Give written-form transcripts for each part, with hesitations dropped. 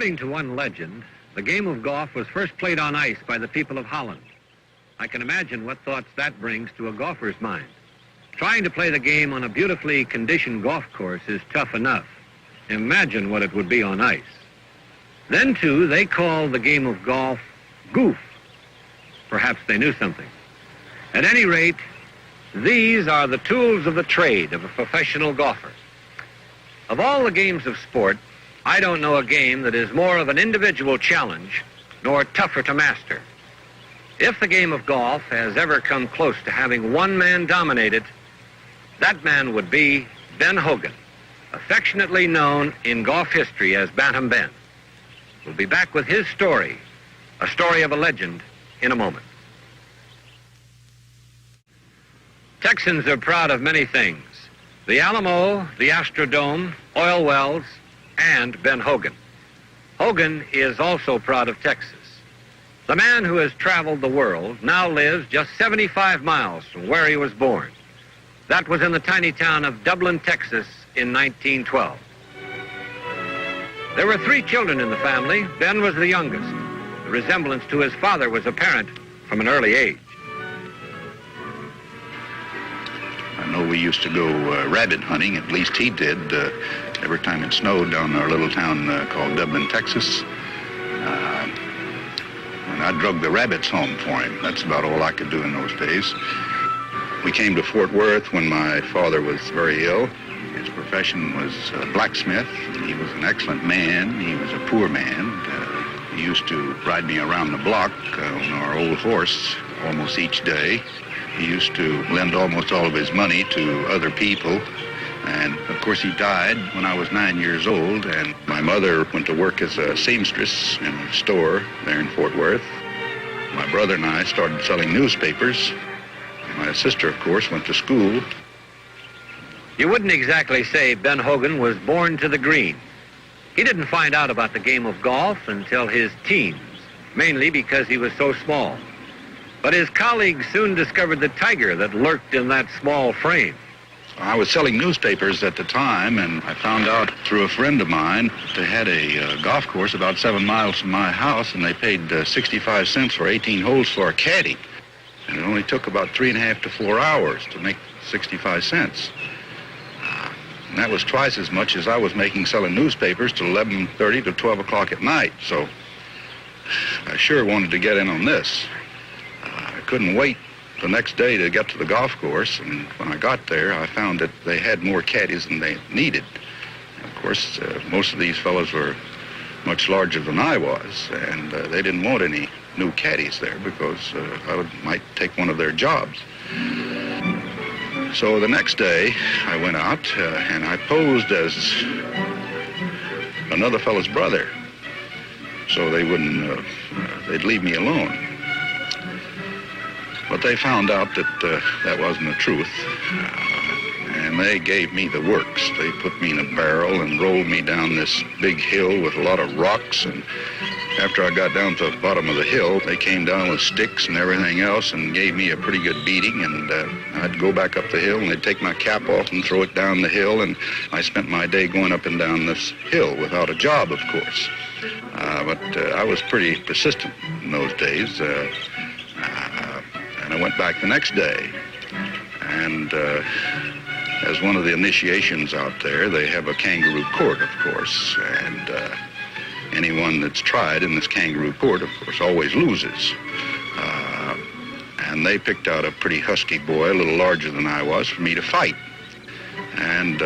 According to one legend, the game of golf was first played on ice by the people of Holland. I can imagine what thoughts that brings to a golfer's mind. Trying to play the game on a beautifully conditioned golf course is tough enough. Imagine what it would be on ice. Then, too, they call the game of golf goof. Perhaps they knew something. At any rate, these are the tools of the trade of a professional golfer. Of all the games of sport, I don't know a game that is more of an individual challenge nor tougher to master. If the game of golf has ever come close to having one man dominate it, that man would be Ben Hogan, affectionately known in golf history as Bantam Ben. We'll be back with his story, a story of a legend, in a moment. Texans are proud of many things: the Alamo, the Astrodome, oil wells, and Ben Hogan. Hogan is also proud of Texas. The man who has traveled the world now lives just 75 miles from where he was born. That was in the tiny town of Dublin, Texas in 1912. There were 3 children in the family. Ben was the youngest. The resemblance to his father was apparent from an early age. I know we used to go rabbit hunting, at least he did, every time it snowed down our little town called Dublin, Texas. And I drug the rabbits home for him. That's about all I could do in those days. We came to Fort Worth when my father was very ill. His profession was blacksmith. He was an excellent man. He was a poor man. He used to ride me around the block on our old horse almost each day. He used to lend almost all of his money to other people. And, of course, he died when I was 9 years old, and my mother went to work as a seamstress in a store there in Fort Worth. My brother and I started selling newspapers. My sister, of course, went to school. You wouldn't exactly say Ben Hogan was born to the green. He didn't find out about the game of golf until his teens, mainly because he was so small. But his colleagues soon discovered the tiger that lurked in that small frame. I was selling newspapers at the time, and I found out through a friend of mine they had a golf course about 7 miles from my house, and they paid 65 cents for 18 holes for a caddy. And it only took about 3.5 to 4 hours to make 65 cents. And that was twice as much as I was making selling newspapers till 11:30 to 12 o'clock at night. So I sure wanted to get in on this. I couldn't wait the next day to get to the golf course, and when I got there, I found that they had more caddies than they needed. Of course, most of these fellows were much larger than I was, and they didn't want any new caddies there because I might take one of their jobs. So the next day, I went out and I posed as another fellow's brother, so they wouldn't, they'd leave me alone. But they found out that that wasn't the truth, and they gave me the works. They put me in a barrel and rolled me down this big hill with a lot of rocks, and after I got down to the bottom of the hill, they came down with sticks and everything else and gave me a pretty good beating, and I'd go back up the hill, and they'd take my cap off and throw it down the hill, and I spent my day going up and down this hill without a job, of course. But I was pretty persistent in those days. And I went back the next day, and as one of the initiations out there, they have a kangaroo court, of course, and anyone that's tried in this kangaroo court, of course, always loses. And they picked out a pretty husky boy, a little larger than I was, for me to fight. And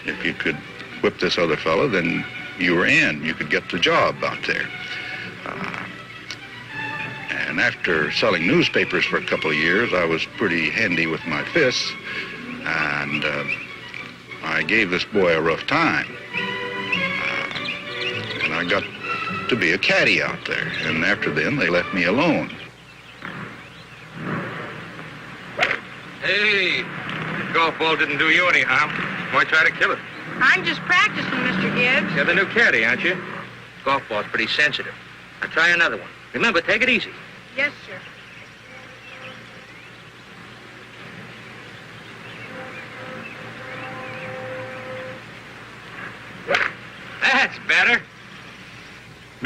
if you could whip this other fellow, then you were in. You could get the job out there. And after selling newspapers for a couple of years, I was pretty handy with my fists, and I gave this boy a rough time. And I got to be a caddy out there, and after then, they left me alone. Hey, the golf ball didn't do you any harm. Why try to kill it? I'm just practicing, Mr. Gibbs. You're the new caddy, aren't you? Golf ball's pretty sensitive. Now try another one. Remember, take it easy. Yes, sir. That's better.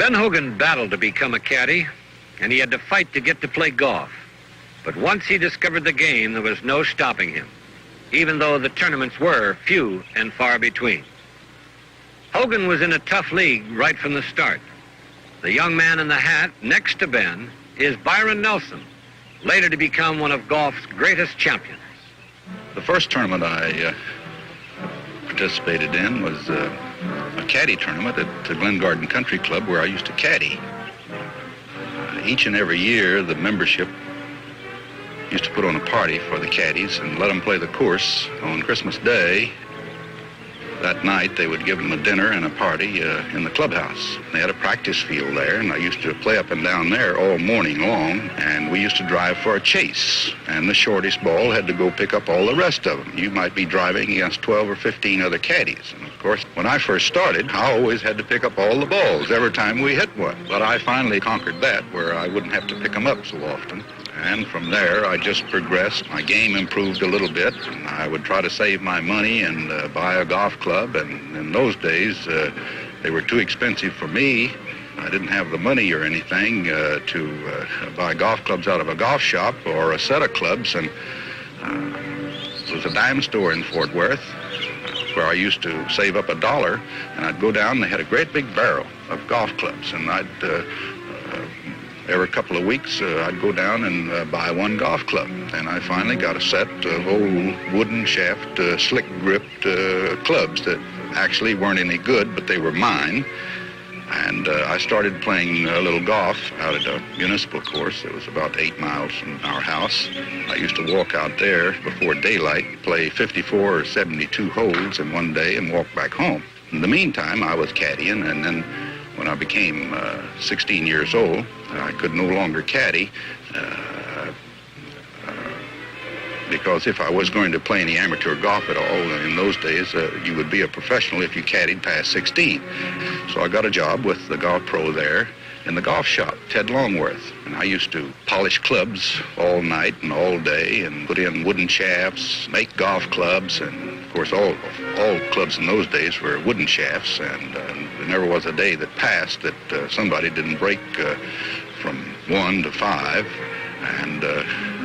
Ben Hogan battled to become a caddy, and he had to fight to get to play golf. But once he discovered the game, there was no stopping him, even though the tournaments were few and far between. Hogan was in a tough league right from the start. The young man in the hat next to Ben is Byron Nelson, later to become one of golf's greatest champions. The first tournament I participated in was a caddy tournament at the Glen Garden Country Club where I used to caddy. Each and every year, the membership used to put on a party for the caddies and let them play the course on Christmas Day. That night, they would give them a dinner and a party in the clubhouse. They had a practice field there, and I used to play up and down there all morning long, and we used to drive for a chase, and the shortest ball had to go pick up all the rest of them. You might be driving against 12 or 15 other caddies, and of course, when I first started, I always had to pick up all the balls every time we hit one. But I finally conquered that, where I wouldn't have to pick them up so often. And from there, I just progressed. My game improved a little bit, and I would try to save my money and buy a golf club. And in those days, they were too expensive for me. I didn't have the money or anything to buy golf clubs out of a golf shop or a set of clubs. And there was a dime store in Fort Worth where I used to save up $1, and I'd go down, and they had a great big barrel of golf clubs, and I'd every couple of weeks, I'd go down and buy one golf club. And I finally got a set of old wooden shaft, slick-gripped clubs that actually weren't any good, but they were mine. And I started playing a little golf out at a municipal course that was about 8 miles from our house. I used to walk out there before daylight, play 54 or 72 holes in one day, and walk back home. In the meantime, I was caddying, and then when I became 16 years old, I could no longer caddy because if I was going to play any amateur golf at all, in those days, you would be a professional if you caddied past 16. So I got a job with the golf pro there in the golf shop, Ted Longworth. And I used to polish clubs all night and all day and put in wooden shafts, make golf clubs, and of course all clubs in those days were wooden shafts, and there never was a day that passed that somebody didn't break from 1 to 5, and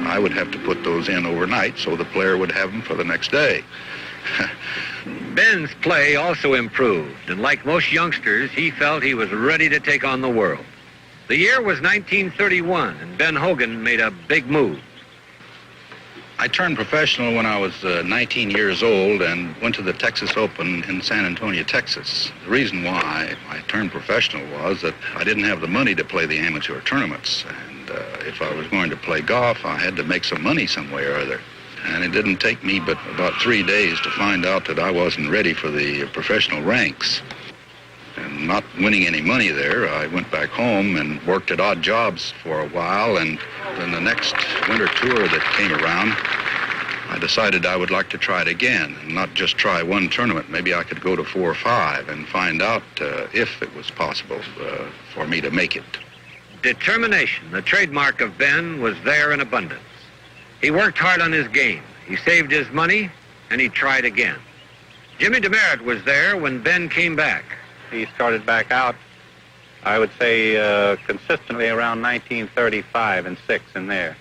I would have to put those in overnight so the player would have them for the next day. Ben's play also improved, and like most youngsters, he felt he was ready to take on the world. The year was 1931, and Ben Hogan made a big move. I turned professional when I was 19 years old and went to the Texas Open in San Antonio, Texas. The reason why I turned professional was that I didn't have the money to play the amateur tournaments. And if I was going to play golf, I had to make some money some way or other. And it didn't take me but about 3 days to find out that I wasn't ready for the professional ranks. And not winning any money there, I went back home and worked at odd jobs for a while, and then the next winter tour that came around, I decided I would like to try it again, and not just try one tournament. Maybe I could go to 4 or 5 and find out if it was possible for me to make it. Determination, the trademark of Ben, was there in abundance. He worked hard on his game. He saved his money, and he tried again. Jimmy DeMeritt was there when Ben came back. He started back out, I would say, consistently around 1935 and 6 in there.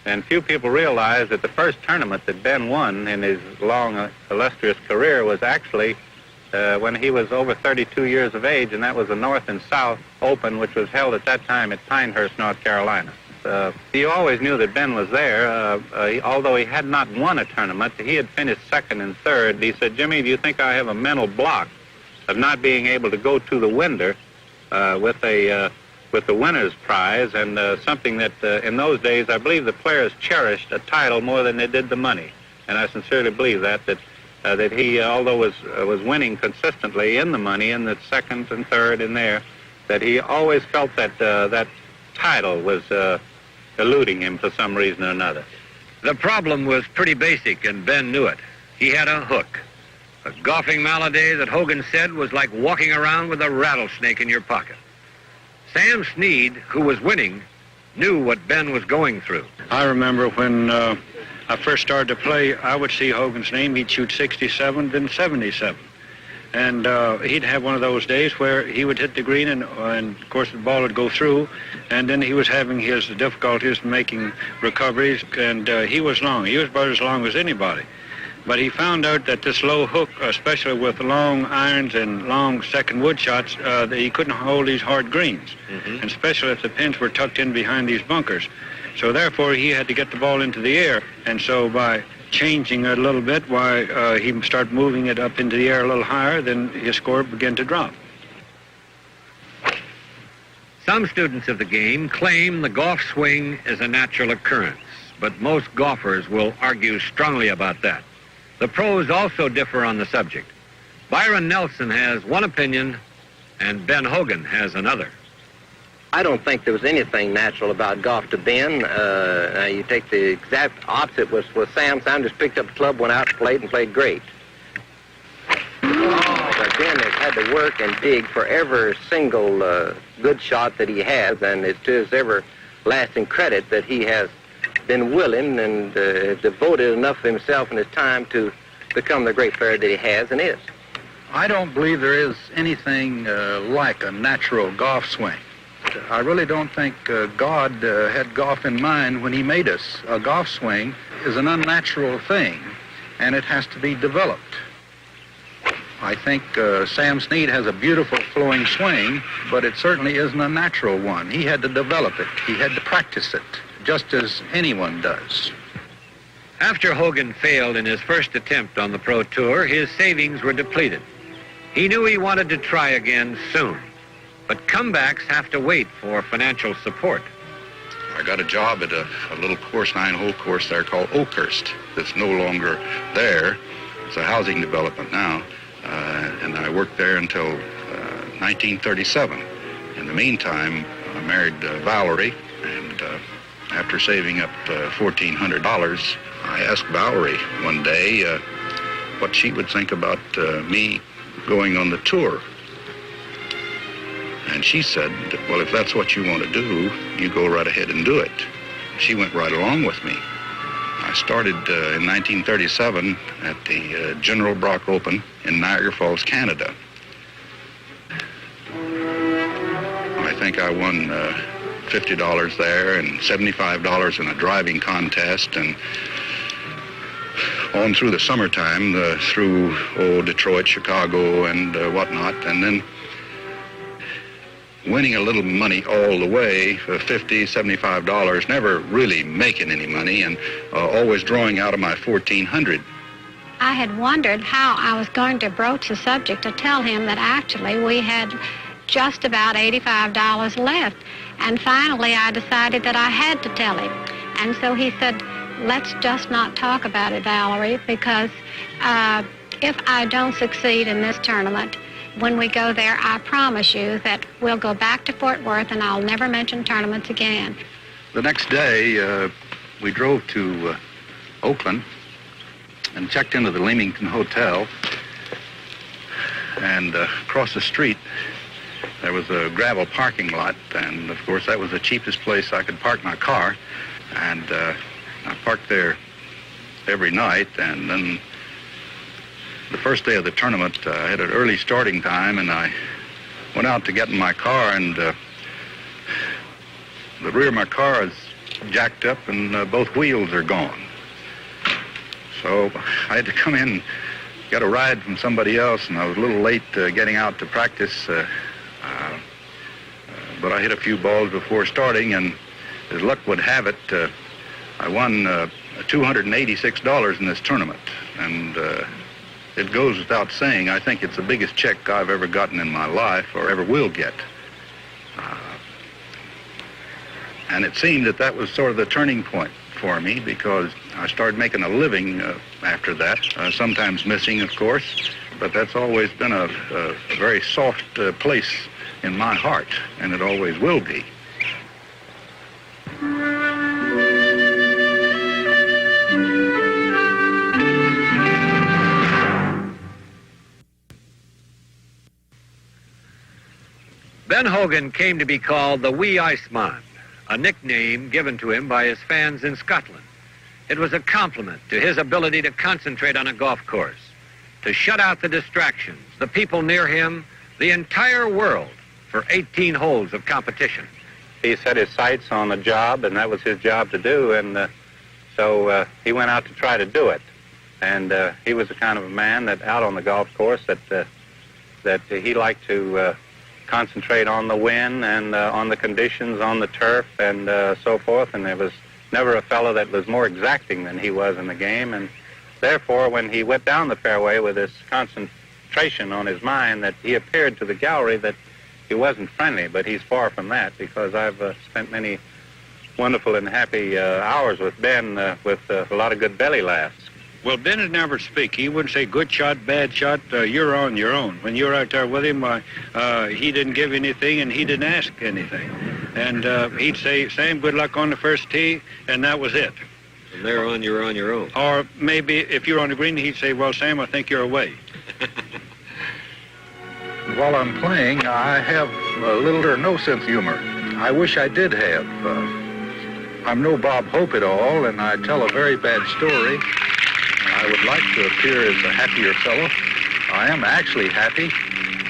And few people realize that the first tournament that Ben won in his long, illustrious career was actually when he was over 32 years of age, and that was the North and South Open, which was held at that time at Pinehurst, North Carolina. He always knew that Ben was there. Although he had not won a tournament, he had finished second and third. He said, "Jimmy, do you think I have a mental block of not being able to go to the winner with the winner's prize?" And something that in those days, I believe the players cherished a title more than they did the money. And I sincerely believe that he, although was winning consistently in the money, in the second and third in there, that he always felt that that title was eluding him for some reason or another. The problem was pretty basic, and Ben knew it. He had a hook. A golfing malady that Hogan said was like walking around with a rattlesnake in your pocket. Sam Sneed, who was winning, knew what Ben was going through. I remember when I first started to play, I would see Hogan's name. He'd shoot 67, then 77. And he'd have one of those days where he would hit the green, and of course the ball would go through, and then he was having his difficulties making recoveries, and he was long. He was about as long as anybody. But he found out that this low hook, especially with long irons and long second wood shots, that he couldn't hold these hard greens, and especially if the pins were tucked in behind these bunkers. So therefore, he had to get the ball into the air, and so by changing it a little bit, why he started moving it up into the air a little higher, then his score began to drop. Some students of the game claim the golf swing is a natural occurrence, but most golfers will argue strongly about that. The pros also differ on the subject. Byron Nelson has one opinion, and Ben Hogan has another. I don't think there was anything natural about golf to Ben. You take the exact opposite with Sam. Sam just picked up the club, went out, played, and played great. But Ben has had to work and dig for every single good shot that he has, and it's to his everlasting credit that he has been willing and devoted enough of himself and his time to become the great player that he has and is. I don't believe there is anything like a natural golf swing. I really don't think God had golf in mind when he made us. A golf swing is an unnatural thing, and it has to be developed. I think Sam Snead has a beautiful flowing swing, but it certainly isn't a natural one. He had to develop it. He had to practice it, just as anyone does. After Hogan failed in his first attempt on the Pro Tour, his savings were depleted. He knew he wanted to try again soon. But comebacks have to wait for financial support. I got a job at a little course, 9-hole course there called Oakhurst. That's no longer there. It's a housing development now. And I worked there until 1937. In the meantime, I married Valerie, and after saving up $1,400, I asked Valerie one day what she would think about me going on the tour. And she said, well, if that's what you want to do, you go right ahead and do it. She went right along with me. I started in 1937 at the General Brock Open in Niagara Falls, Canada. I think I won $50 there and $75 in a driving contest, and on through the summertime, through Detroit, Chicago, and whatnot, and then winning a little money all the way, $50, $75, never really making any money, and always drawing out of my $1,400. I had wondered how I was going to broach the subject to tell him that actually we had just about $85 left. And finally I decided that I had to tell him. And so he said, let's just not talk about it, Valerie, because if I don't succeed in this tournament, when we go there, I promise you that we'll go back to Fort Worth and I'll never mention tournaments again. The next day, we drove to Oakland and checked into the Leamington Hotel. And across the street, there was a gravel parking lot. And, of course, that was the cheapest place I could park my car. And I parked there every night, and then the first day of the tournament, I had an early starting time, and I went out to get in my car, and the rear of my car is jacked up, and both wheels are gone. So I had to come in, get a ride from somebody else, and I was a little late getting out to practice, but I hit a few balls before starting, and as luck would have it, I won $286 in this tournament, and it goes without saying, I think it's the biggest check I've ever gotten in my life, or ever will get. And it seemed that that was sort of the turning point for me, because I started making a living after that, sometimes missing, of course, but that's always been a very soft place in my heart, and it always will be. Ben Hogan came to be called the Wee Iceman, a nickname given to him by his fans in Scotland. It was a compliment to his ability to concentrate on a golf course, to shut out the distractions, the people near him, the entire world for 18 holes of competition. He set his sights on a job, and that was his job to do, and so he went out to try to do it. And he was the kind of a man that out on the golf course that he liked to concentrate on the wind and on the conditions on the turf and so forth, and there was never a fellow that was more exacting than he was in the game, and therefore when he went down the fairway with this concentration on his mind, that he appeared to the gallery that he wasn't friendly, but he's far from that, because I've spent many wonderful and happy hours with Ben with a lot of good belly laughs. Well, Ben would never speak. He wouldn't say good shot, bad shot, you're on your own. When you were out there with him, he didn't give anything and he didn't ask anything. And he'd say, Sam, good luck on the first tee, and that was it. And they're on your own. Or maybe if you're on the green, he'd say, well, Sam, I think you're away. While I'm playing, I have little or no sense of humor. I wish I did have. I'm no Bob Hope at all, and I tell a very bad story. I would like to appear as a happier fellow. I am actually happy,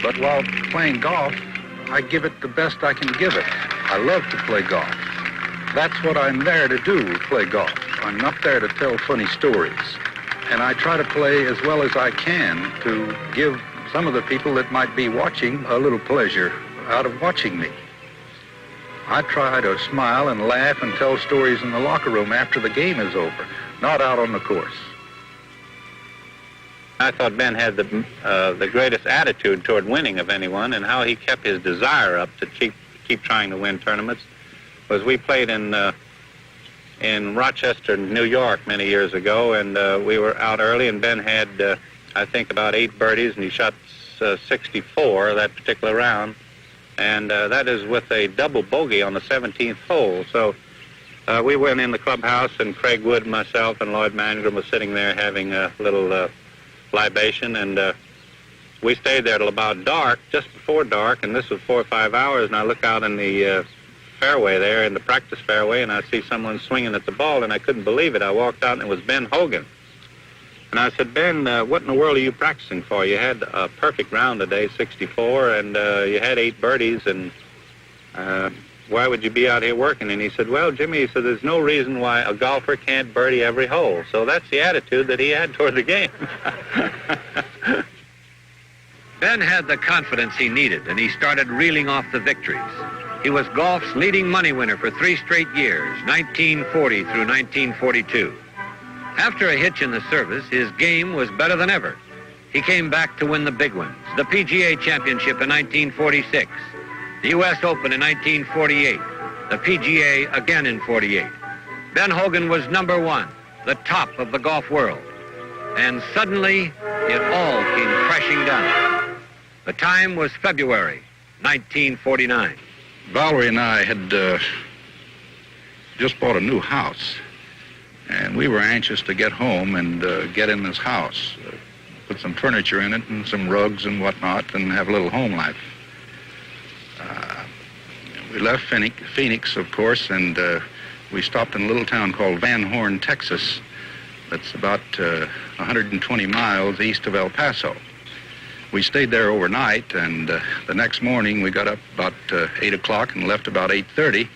but while playing golf, I give it the best I can give it. I love to play golf. That's what I'm there to do, play golf. I'm not there to tell funny stories. And I try to play as well as I can to give some of the people that might be watching a little pleasure out of watching me. I try to smile and laugh and tell stories in the locker room after the game is over, not out on the course. I thought Ben had the greatest attitude toward winning of anyone, and how he kept his desire up to keep trying to win tournaments was we played in Rochester, New York many years ago, and we were out early, and Ben had I think about 8 birdies, and he shot 64 that particular round, and that is with a double bogey on the 17th hole. So we went in the clubhouse, and Craig Wood, myself, and Lloyd Mangrum was sitting there having a little libation, and we stayed there till about dark, just before dark, and this was 4 or 5 hours, and I look out in the fairway there, in the practice fairway, and I see someone swinging at the ball, and I couldn't believe it. I walked out, and it was Ben Hogan. And I said, Ben, what in the world are you practicing for? You had a perfect round today, 64, and you had 8 birdies, and why would you be out here working? And he said, well, Jimmy, he said, there's no reason why a golfer can't birdie every hole. So that's the attitude that he had toward the game. Ben had the confidence he needed, and he started reeling off the victories. He was golf's leading money winner for 3 straight years, 1940 through 1942. After a hitch in the service, his game was better than ever. He came back to win the big ones, the PGA Championship in 1946, the U.S. Open in 1948, the PGA again in 48. Ben Hogan was number 1, the top of the golf world. And suddenly, it all came crashing down. The time was February 1949. Valerie and I had just bought a new house, and we were anxious to get home and get in this house, put some furniture in it and some rugs and whatnot, and have a little home life. We left Phoenix, of course, and we stopped in a little town called Van Horn, Texas. That's about 120 miles east of El Paso. We stayed there overnight, and the next morning we got up about 8 o'clock and left about 8:30,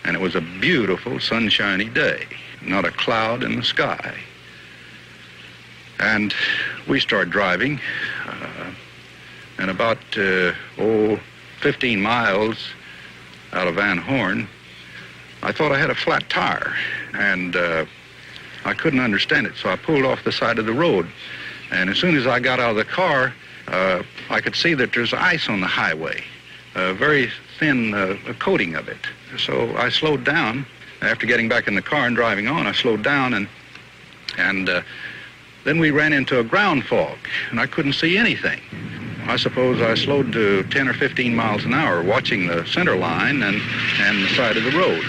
and it was a beautiful, sunshiny day. Not a cloud in the sky. And we started driving, and about 15 miles out of Van Horn, I thought I had a flat tire, and I couldn't understand it, so I pulled off the side of the road. And as soon as I got out of the car, I could see that there's ice on the highway, a very thin coating of it. So I slowed down. After getting back in the car and driving on, I slowed down, and then we ran into a ground fog, and I couldn't see anything. I suppose I slowed to 10 or 15 miles an hour, watching the center line and the side of the road.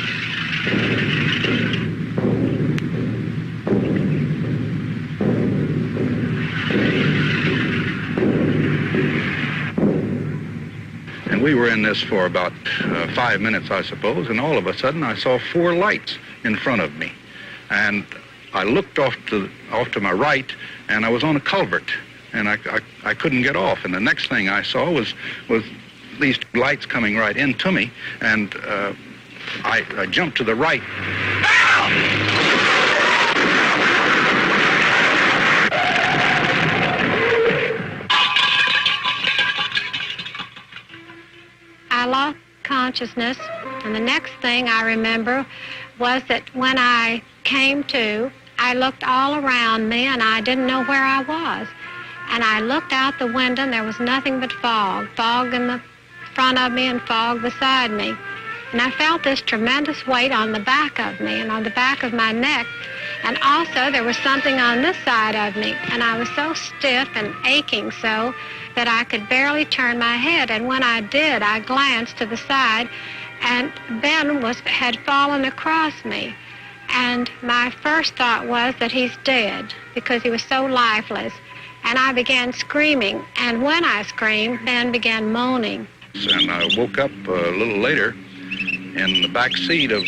And we were in this for about 5 minutes, I suppose, and all of a sudden I saw 4 lights in front of me. And I looked off to my right, and I was on a culvert. and I couldn't get off. And the next thing I saw was these lights coming right into me, and I jumped to the right. I lost consciousness, and the next thing I remember was that when I came to, I looked all around me and I didn't know where I was. And I looked out the window and there was nothing but fog. Fog in the front of me and fog beside me. And I felt this tremendous weight on the back of me and on the back of my neck. And also there was something on this side of me. And I was so stiff and aching so that I could barely turn my head. And when I did, I glanced to the side, and Ben had fallen across me. And my first thought was that he's dead because he was so lifeless. And I began screaming. And when I screamed, Ben began moaning. And I woke up a little later in the back seat of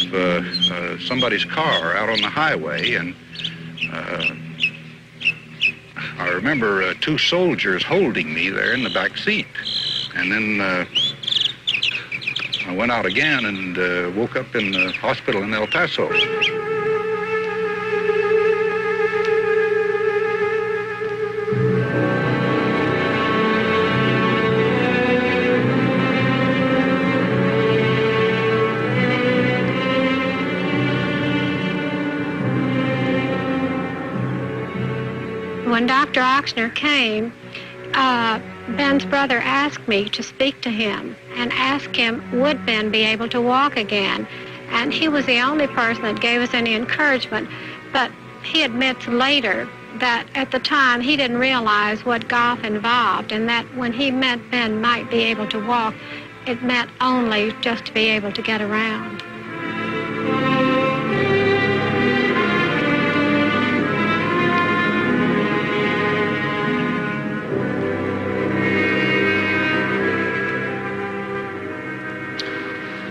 somebody's car out on the highway, and I remember two soldiers holding me there in the back seat. And then I went out again and woke up in the hospital in El Paso. When Dr. Oxner came, Ben's brother asked me to speak to him and ask him, would Ben be able to walk again? And he was the only person that gave us any encouragement, but he admits later that at the time he didn't realize what golf involved, and that when he meant Ben might be able to walk, it meant only just to be able to get around.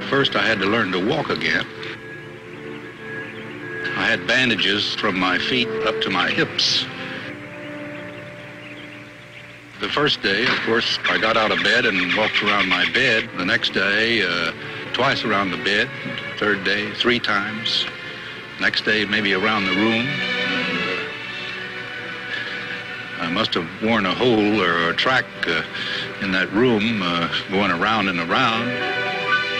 First, I had to learn to walk again. I had bandages from my feet up to my hips. The first day, of course, I got out of bed and walked around my bed. The next day, twice around the bed. Third day, 3 times. Next day, maybe around the room. And, I must have worn a hole or a track in that room, going around and around.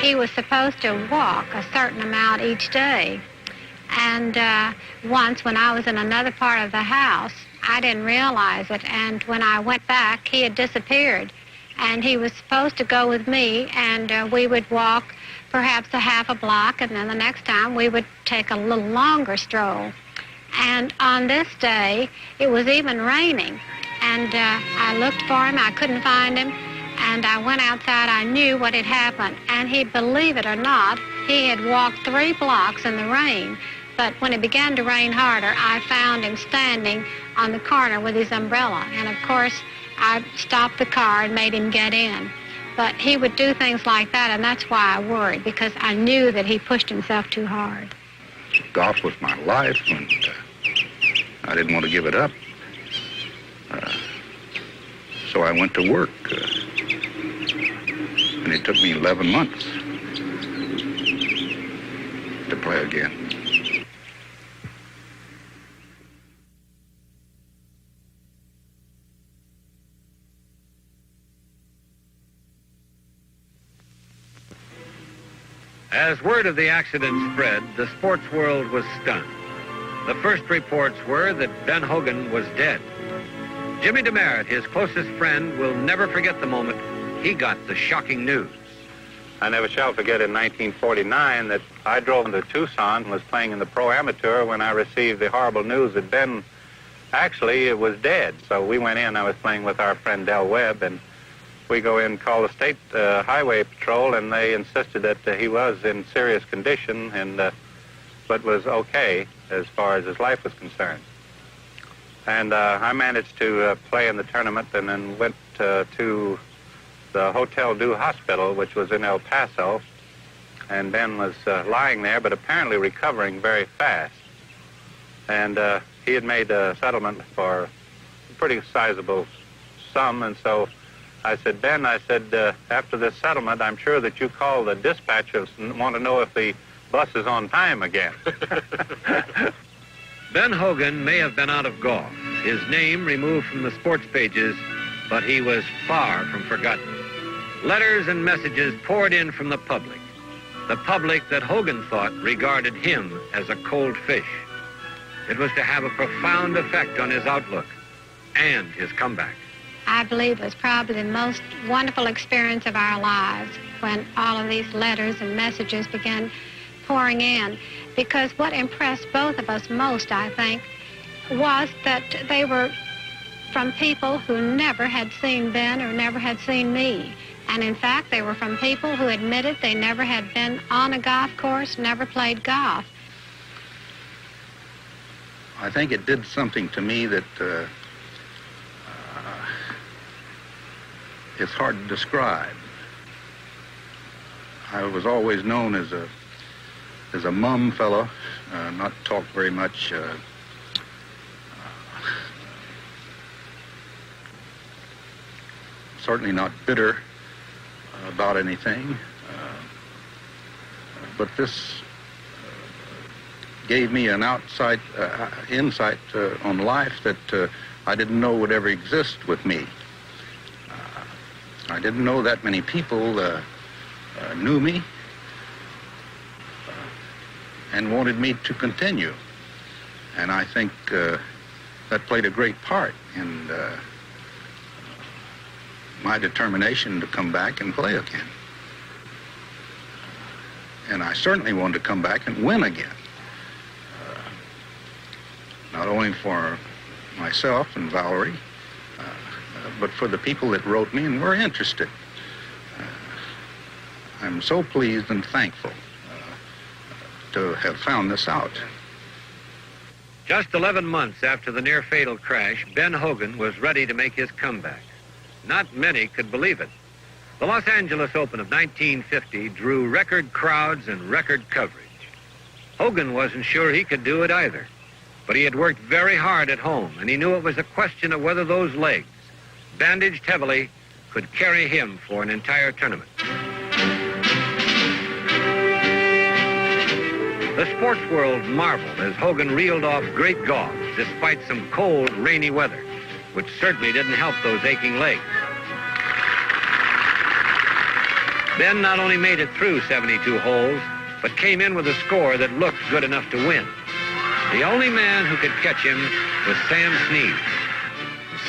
He was supposed to walk a certain amount each day. And once when I was in another part of the house, I didn't realize it. And when I went back, he had disappeared. And he was supposed to go with me, and we would walk perhaps a half a block, and then the next time we would take a little longer stroll. And on this day, it was even raining. And I looked for him. I couldn't find him. And I went outside. I knew what had happened. And he, believe it or not, he had walked 3 blocks in the rain. But when it began to rain harder, I found him standing on the corner with his umbrella. And of course, I stopped the car and made him get in. But he would do things like that, and that's why I worried, because I knew that he pushed himself too hard. Golf was my life, and I didn't want to give it up. So I went to work. And it took me 11 months to play again. As word of the accident spread, the sports world was stunned. The first reports were that Ben Hogan was dead. Jimmy DeMeritt, his closest friend, will never forget the moment he got the shocking news. I never shall forget in 1949 that I drove into Tucson and was playing in the Pro Amateur when I received the horrible news that Ben actually was dead. So we went in. I was playing with our friend Del Webb, and we go in, call the State Highway Patrol, and they insisted that he was in serious condition, and but was okay as far as his life was concerned. And I managed to play in the tournament, and then went to the Hotel Du Hospital, which was in El Paso, and Ben was lying there, but apparently recovering very fast. And he had made a settlement for a pretty sizable some, and so I said, Ben, I said, after this settlement, I'm sure that you call the dispatchers and want to know if the bus is on time again. Ben Hogan may have been out of golf, his name removed from the sports pages, but he was far from forgotten. Letters and messages poured in from the public that Hogan thought regarded him as a cold fish. It was to have a profound effect on his outlook and his comeback. I believe it was probably the most wonderful experience of our lives when all of these letters and messages began pouring in, because what impressed both of us most, I think, was that they were from people who never had seen Ben or never had seen me. And in fact, they were from people who admitted they never had been on a golf course, never played golf. I think it did something to me that it's hard to describe. I was always known as a mum fellow, not talk very much, certainly not bitter about anything, but this gave me an insight on life that I didn't know would ever exist with me. I didn't know that many people knew me and wanted me to continue. And I think that played a great part in my determination to come back and play again. And I certainly wanted to come back and win again. Not only for myself and Valerie, but for the people that wrote me and were interested. I'm so pleased and thankful to have found this out. Just 11 months after the near-fatal crash, Ben Hogan was ready to make his comeback. Not many could believe it. The Los Angeles Open of 1950 drew record crowds and record coverage. Hogan wasn't sure he could do it either, but he had worked very hard at home, and he knew it was a question of whether those legs, bandaged heavily, could carry him for an entire tournament. The sports world marveled as Hogan reeled off great golf despite some cold, rainy weather, which certainly didn't help those aching legs. Ben not only made it through 72 holes, but came in with a score that looked good enough to win. The only man who could catch him was Sam Snead.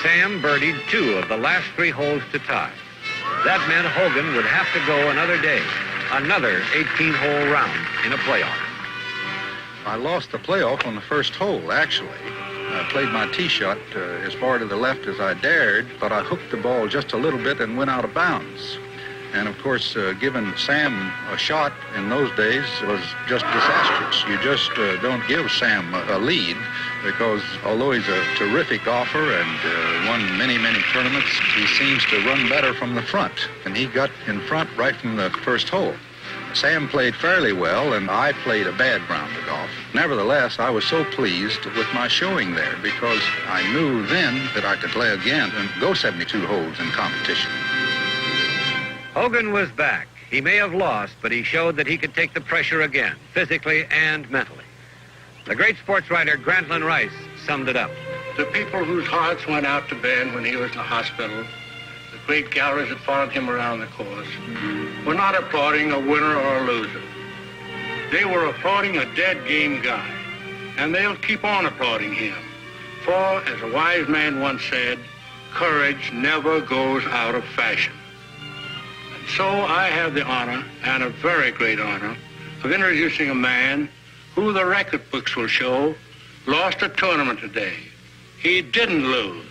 Sam birdied 2 of the last 3 holes to tie. That meant Hogan would have to go another day, another 18-hole round in a playoff. I lost the playoff on the first hole, actually. I played my tee shot as far to the left as I dared, but I hooked the ball just a little bit and went out of bounds. And of course, giving Sam a shot in those days was just disastrous. You just don't give Sam a lead, because although he's a terrific golfer and won many, many tournaments, he seems to run better from the front. And he got in front right from the first hole. Sam played fairly well, and I played a bad round of golf. Nevertheless, I was so pleased with my showing there, because I knew then that I could play again and go 72 holes in competition. Hogan was back. He may have lost, but he showed that he could take the pressure again, physically and mentally. The great sports writer Grantland Rice summed it up. The people whose hearts went out to Ben when he was in the hospital, the great galleries that followed him around the course, were not applauding a winner or a loser. They were applauding a dead game guy, and they'll keep on applauding him. For, as a wise man once said, courage never goes out of fashion. So I have the honor, and a very great honor, of introducing a man who the record books will show lost a tournament today. He didn't lose.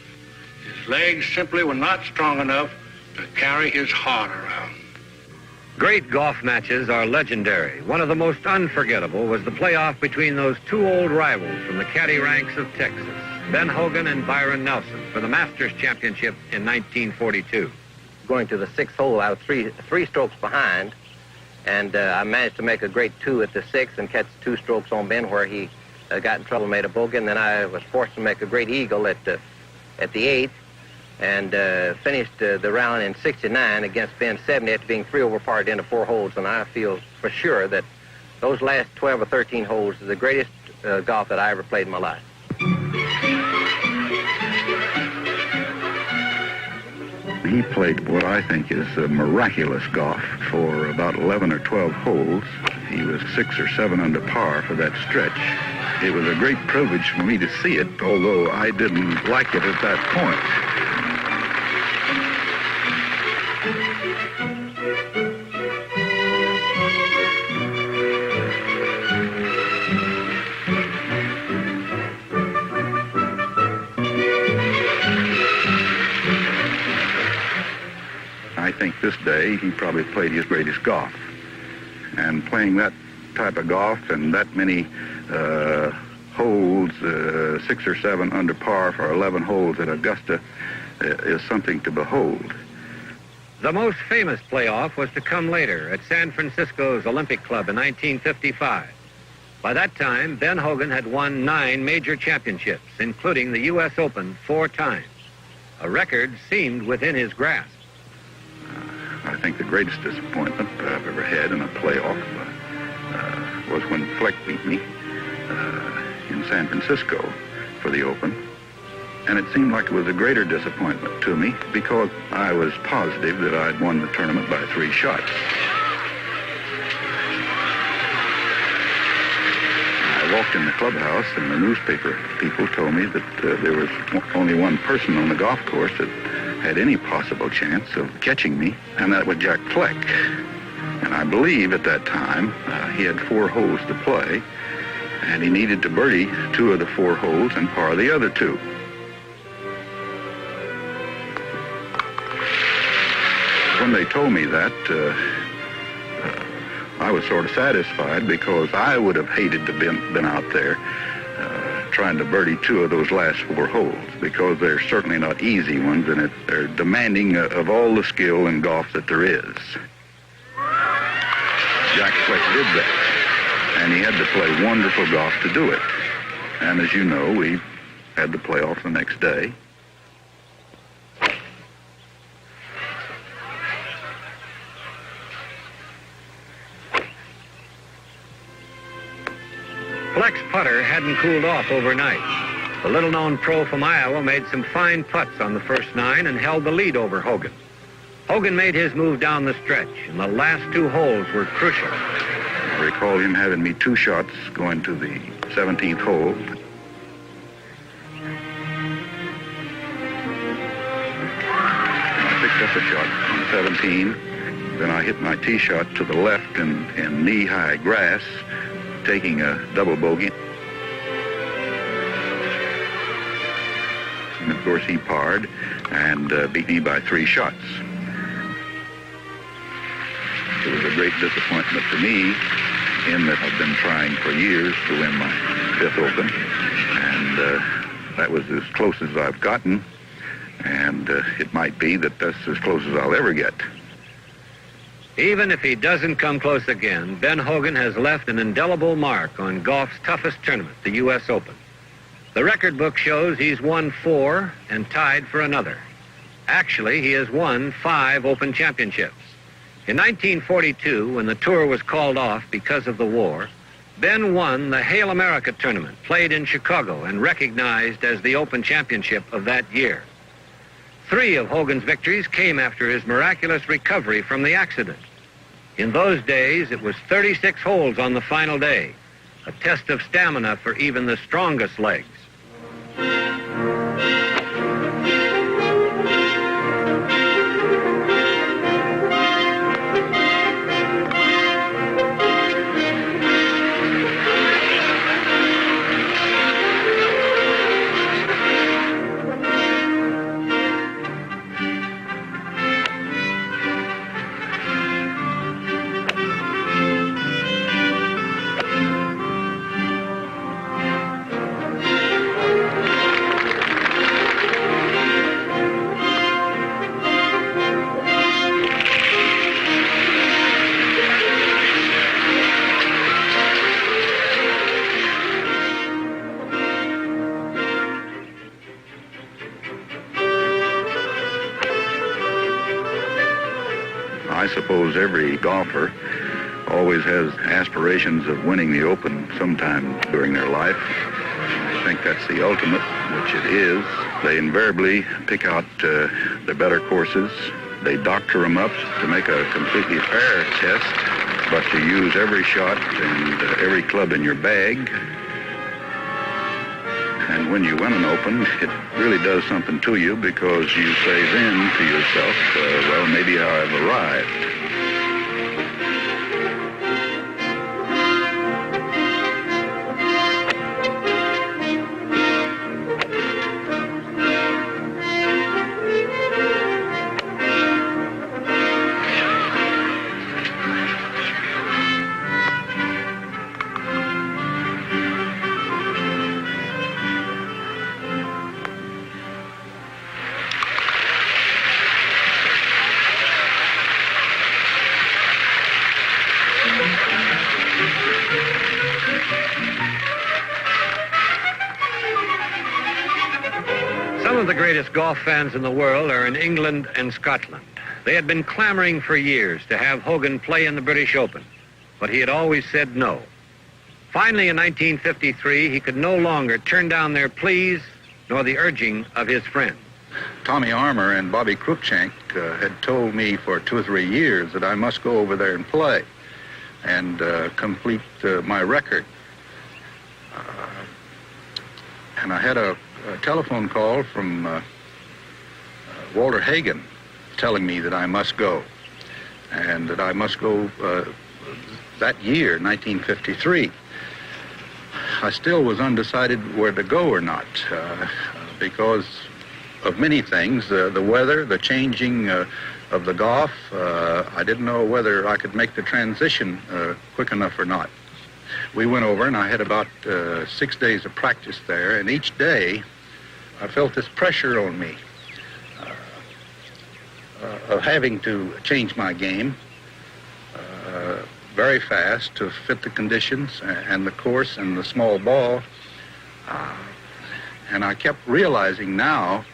His legs simply were not strong enough to carry his heart around. Great golf matches are legendary. One of the most unforgettable was the playoff between those 2 old rivals from the caddy ranks of Texas, Ben Hogan and Byron Nelson, for the Masters Championship in 1942. Going to the 6th hole, I was three strokes behind, and I managed to make a great 2 at the 6th and catch 2 strokes on Ben where he got in trouble, made a bogey, and then I was forced to make a great eagle at the 8th, and finished the round in 69 against Ben 70 after being 3 over par at the end of 4 holes. And I feel for sure that those last 12 or 13 holes are the greatest golf that I ever played in my life. He played what I think is miraculous golf for about 11 or 12 holes. He was 6 or 7 under par for that stretch. It was a great privilege for me to see it, although I didn't like it at that point. I think this day he probably played his greatest golf. And playing that type of golf and that many holes, 6 or 7 under par for 11 holes at Augusta, is something to behold. The most famous playoff was to come later at San Francisco's Olympic Club in 1955. By that time, Ben Hogan had won 9 major championships, including the U.S. Open 4 times. A record seemed within his grasp. I think the greatest disappointment I've ever had in a playoff was when Fleck beat me in San Francisco for the Open. And it seemed like it was a greater disappointment to me because I was positive that I'd won the tournament by 3 shots. I walked in the clubhouse and the newspaper people told me that there was only one person on the golf course that had any possible chance of catching me, and that was Jack Fleck. And I believe at that time he had 4 holes to play, and he needed to birdie 2 of the 4 holes and par the other 2. When they told me that, I was sort of satisfied because I would have hated to have been out there trying to birdie 2 of those last 4 holes because they're certainly not easy ones, and they're demanding of all the skill in golf that there is. Jack Fleck did that, and he had to play wonderful golf to do it. And as you know, we had the playoff the next day. Fleck's putter hadn't cooled off overnight. The little-known pro from Iowa made some fine putts on the first 9 and held the lead over Hogan. Hogan made his move down the stretch, and the last 2 holes were crucial. I recall him having me 2 shots going to the 17th hole. I picked up a shot on 17. Then I hit my tee shot to the left in knee-high grass, taking a double bogey. And of course he parred and beat me by 3 shots. It was a great disappointment to me in that I've been trying for years to win my 5th Open, and that was as close as I've gotten, and it might be that that's as close as I'll ever get. Even if he doesn't come close again, Ben Hogan has left an indelible mark on golf's toughest tournament, the U.S. Open. The record book shows he's won 4 and tied for another. Actually, he has won 5 Open championships. In 1942, when the tour was called off because of the war, Ben won the Hail America tournament, played in Chicago and recognized as the Open championship of that year. 3 of Hogan's victories came after his miraculous recovery from the accident. In those days, it was 36 holes on the final day, a test of stamina for even the strongest legs. suppose every golfer always has aspirations of winning the Open sometime during their life. I think that's the ultimate, which it is. They invariably pick out the better courses. They doctor them up to make a completely fair test, but to use every shot and every club in your bag. And when you win an Open, it really does something to you, because you say then to yourself, well, maybe I've arrived. Some of the greatest golf fans in the world are in England and Scotland. They had been clamoring for years to have Hogan play in the British Open, but he had always said no. Finally, in 1953, he could no longer turn down their pleas nor the urging of his friends. Tommy Armour and Bobby Cruikshank had told me for 2 or 3 years that I must go over there and play and complete my record. And I had a telephone call from Walter Hogan telling me that I must go, and that I must go that year, 1953. I still was undecided where to go or not, because of many things, the weather, the changing of the golf. I didn't know whether I could make the transition quick enough or not. We went over, and I had about 6 days of practice there, and each day I felt this pressure on me of having to change my game very fast to fit the conditions and the course and the small ball. And I kept realizing now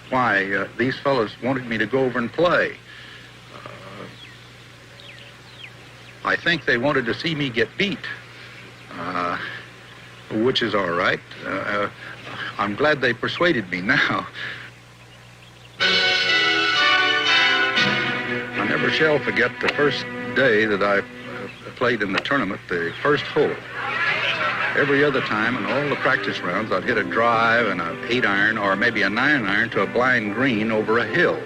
why these fellows wanted me to go over and play. I think they wanted to see me get beat, which is all right. I'm glad they persuaded me now. I never shall forget the first day that I played in the tournament, the first hole. Every other time in all the practice rounds, I'd hit a drive and an 8-iron or maybe a 9-iron to a blind green over a hill.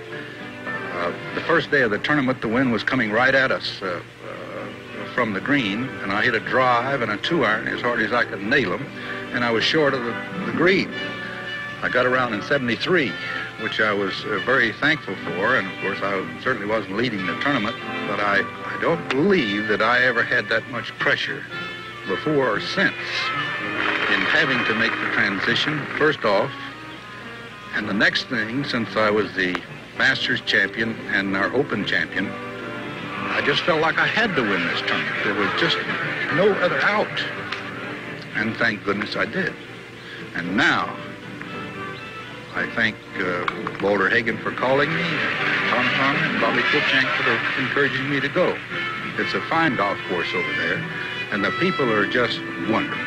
The first day of the tournament, the wind was coming right at us from the green, and I hit a drive and a 2-iron as hard as I could nail them, and I was short of the green. I got around in 73, which I was very thankful for, and of course I certainly wasn't leading the tournament, but I don't believe that I ever had that much pressure before or since in having to make the transition, first off, and the next thing, since I was the Masters champion and our Open champion, I just felt like I had to win this tournament. There was just no other out. And thank goodness I did. And now, I thank Walter Hogan for calling me, and Tommy Armour and Bobby Cruikshank for encouraging me to go. It's a fine golf course over there, and the people are just wonderful.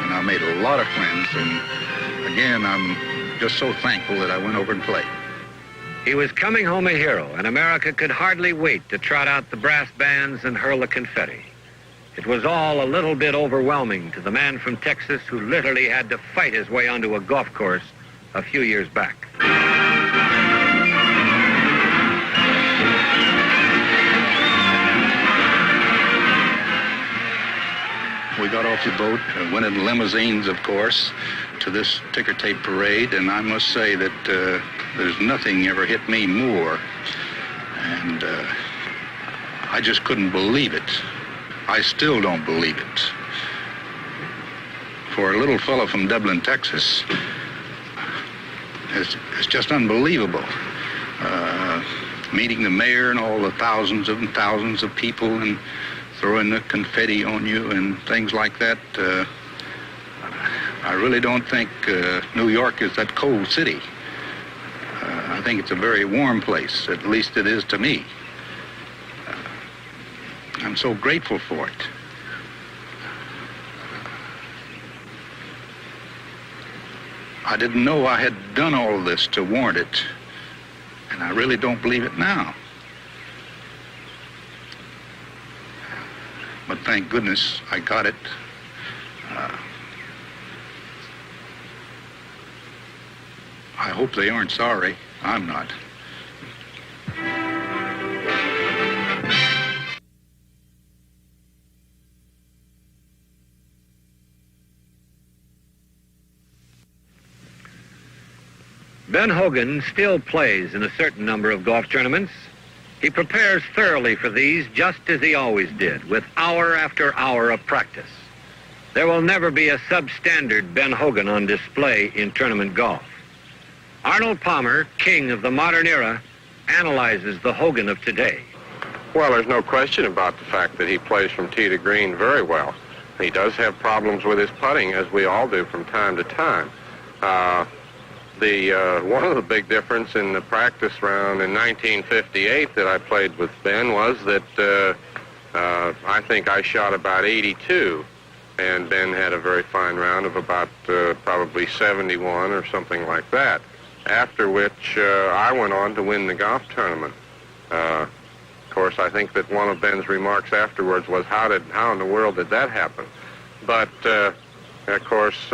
And I made a lot of friends, and again, I'm just so thankful that I went over and played. He was coming home a hero, and America could hardly wait to trot out the brass bands and hurl the confetti. It was all a little bit overwhelming to the man from Texas who literally had to fight his way onto a golf course a few years back. We got off the boat, went in limousines, of course, to this ticker tape parade, and I must say that there's nothing ever hit me more. And I just couldn't believe it. I still don't believe it. For a little fellow from Dublin, Texas, it's just unbelievable. Meeting the mayor and all the thousands of people and throwing the confetti on you and things like that. I really don't think New York is that cold city. I think it's a very warm place, at least it is to me. I'm so grateful for it. I didn't know I had done all of this to warrant it, and I really don't believe it now. But thank goodness I got it. I hope they aren't sorry. I'm not. Ben Hogan still plays in a certain number of golf tournaments. He prepares thoroughly for these just as he always did, with hour after hour of practice. There will never be a substandard Ben Hogan on display in tournament golf. Arnold Palmer, king of the modern era, analyzes the Hogan of today. Well, there's no question about the fact that he plays from tee to green very well. He does have problems with his putting, as we all do from time to time. One of the big difference in the practice round in 1958 that I played with Ben was that I think I shot about 82, and Ben had a very fine round of about probably 71 or something like that, after which I went on to win the golf tournament. Of course, I think that one of Ben's remarks afterwards was, how in the world did that happen? But, of course,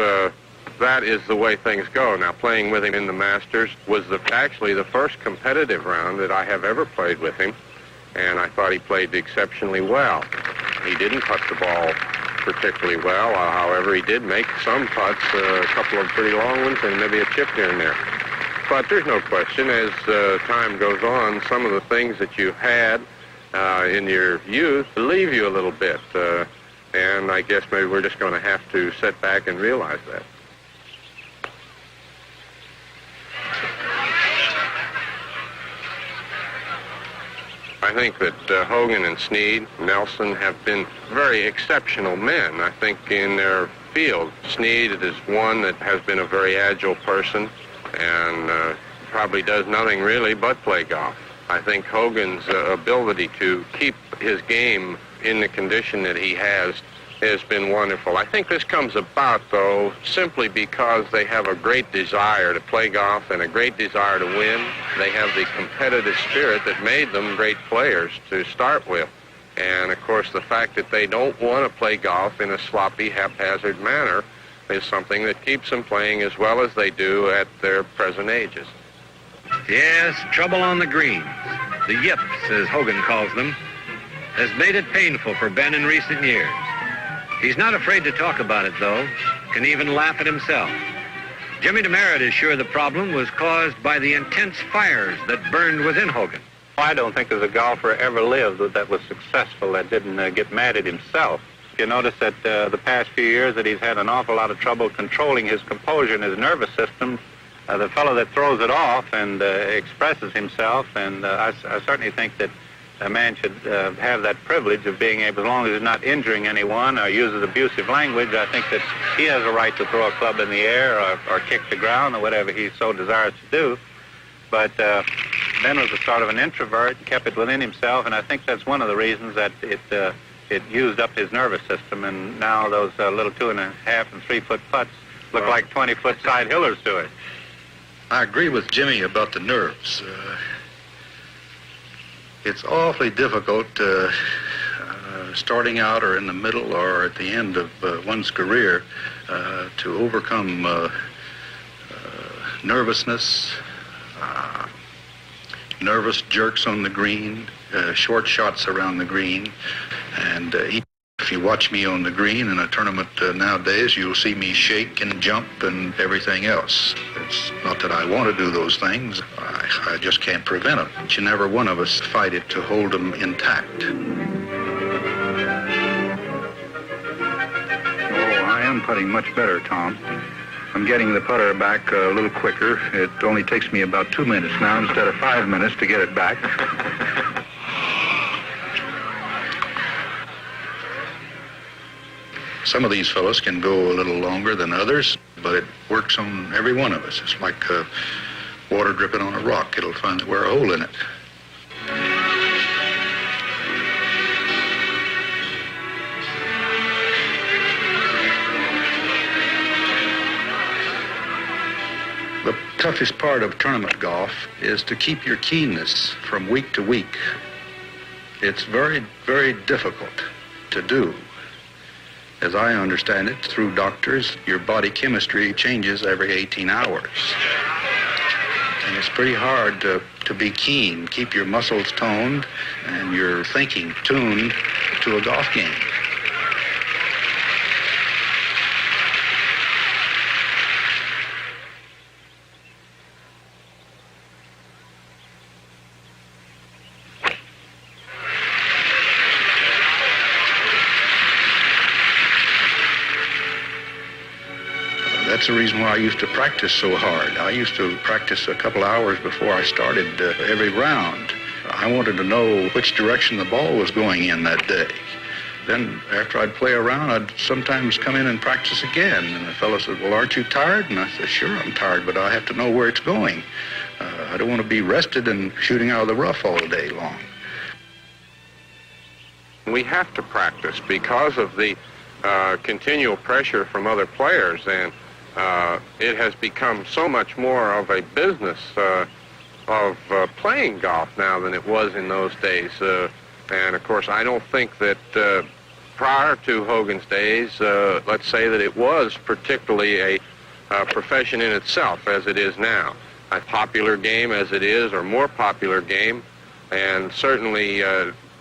that is the way things go. Now, playing with him in the Masters was actually the first competitive round that I have ever played with him, and I thought he played exceptionally well. He didn't putt the ball particularly well. However, he did make some putts, a couple of pretty long ones, and maybe a chip here and there. But there's no question, as time goes on, some of the things that you had in your youth leave you a little bit, and I guess maybe we're just going to have to sit back and realize that. I think that Hogan and Snead, Nelson have been very exceptional men, I think, in their field. Snead is one that has been a very agile person and probably does nothing really but play golf. I think Hogan's ability to keep his game in the condition that he has been wonderful. I think this comes about, though, simply because they have a great desire to play golf and a great desire to win. They have the competitive spirit that made them great players to start with. And, of course, the fact that they don't want to play golf in a sloppy, haphazard manner is something that keeps them playing as well as they do at their present ages. Yes, trouble on the greens, the yips, as Hogan calls them, has made it painful for Ben in recent years. He's not afraid to talk about it, though, can even laugh at himself. Jimmy DeMeritt is sure the problem was caused by the intense fires that burned within Hogan. I don't think there's a golfer ever lived that was successful that didn't get mad at himself. You notice that the past few years that he's had an awful lot of trouble controlling his composure and his nervous system. The fellow that throws it off and expresses himself, and I certainly think that a man should have that privilege of being able, as long as he's not injuring anyone or uses abusive language, I think that he has a right to throw a club in the air or kick the ground or whatever he so desires to do. But Ben was a sort of an introvert, kept it within himself, and I think that's one of the reasons that it used up his nervous system, and now those little 2.5 and 3 foot putts look like 20-foot side hillers to it. I agree with Jimmy about the nerves. It's awfully difficult starting out or in the middle or at the end of one's career to overcome nervousness, nervous jerks on the green, short shots around the green, and if you watch me on the green in a tournament nowadays, you'll see me shake and jump and everything else. It's not that I want to do those things. I just can't prevent them. Each and every one of us fight it to hold them intact. Oh, I am putting much better, Tom. I'm getting the putter back a little quicker. It only takes me about 2 minutes now instead of 5 minutes to get it back. Some of these fellows can go a little longer than others, but it works on every one of us. It's like water dripping on a rock. It'll find wear a hole in it. The toughest part of tournament golf is to keep your keenness from week to week. It's very, very difficult to do. As I understand it, through doctors, your body chemistry changes every 18 hours. And it's pretty hard to be keen, keep your muscles toned and your thinking tuned to a golf game. That's the reason why I used to practice so hard. I used to practice a couple hours before I started every round. I wanted to know which direction the ball was going in that day. Then after I'd play around, I'd sometimes come in and practice again. And the fellow said, well, aren't you tired? And I said, sure, I'm tired, but I have to know where it's going. I don't want to be rested and shooting out of the rough all day long. We have to practice because of the continual pressure from other players, and it has become so much more of a business of playing golf now than it was in those days. And, of course, I don't think that prior to Hogan's days, let's say that it was particularly a profession in itself as it is now. A popular game as it is, or more popular game, and certainly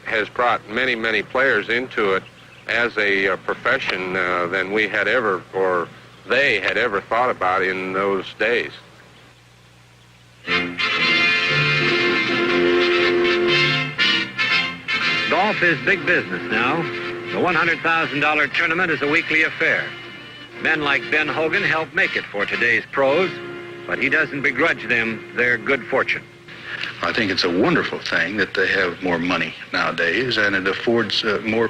has brought many, many players into it as a profession than we had ever, or they had ever thought about in those days. Golf is big business now. The $100,000 tournament is a weekly affair. Men like Ben Hogan help make it for today's pros, but he doesn't begrudge them their good fortune. I think it's a wonderful thing that they have more money nowadays, and it affords more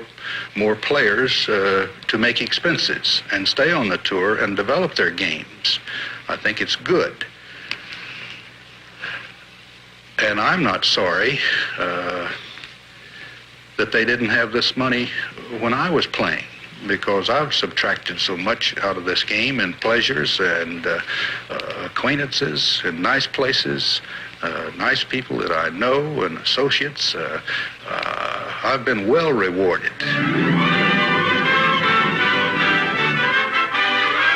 players to make expenses and stay on the tour and develop their games. I think it's good. And I'm not sorry that they didn't have this money when I was playing, because I've subtracted so much out of this game in pleasures and acquaintances and nice places, nice people that I know and associates. I've been well rewarded.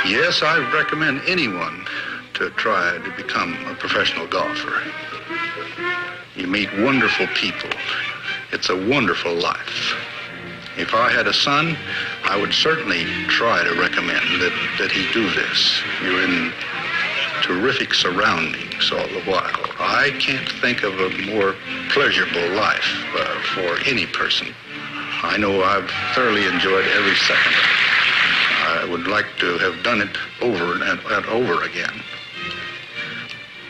Yes, I recommend anyone to try to become a professional golfer. You meet wonderful people. It's a wonderful life. If I had a son, I would certainly try to recommend that he do this. You're in terrific surroundings all the while. I can't think of a more pleasurable life for any person. I know I've thoroughly enjoyed every second of it. I would like to have done it over and over again.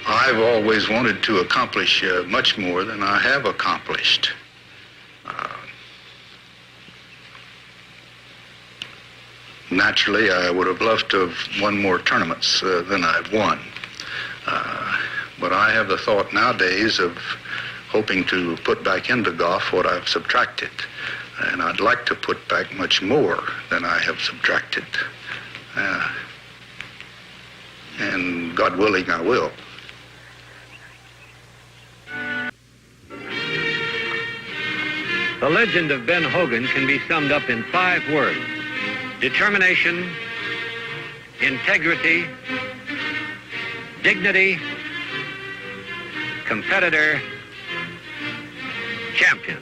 I've always wanted to accomplish much more than I have accomplished. Naturally, I would have loved to have won more tournaments than I've won. But I have the thought nowadays of hoping to put back into golf what I've subtracted. And I'd like to put back much more than I have subtracted. And God willing, I will. The legend of Ben Hogan can be summed up in 5 words: determination, integrity, dignity, competitor, champion.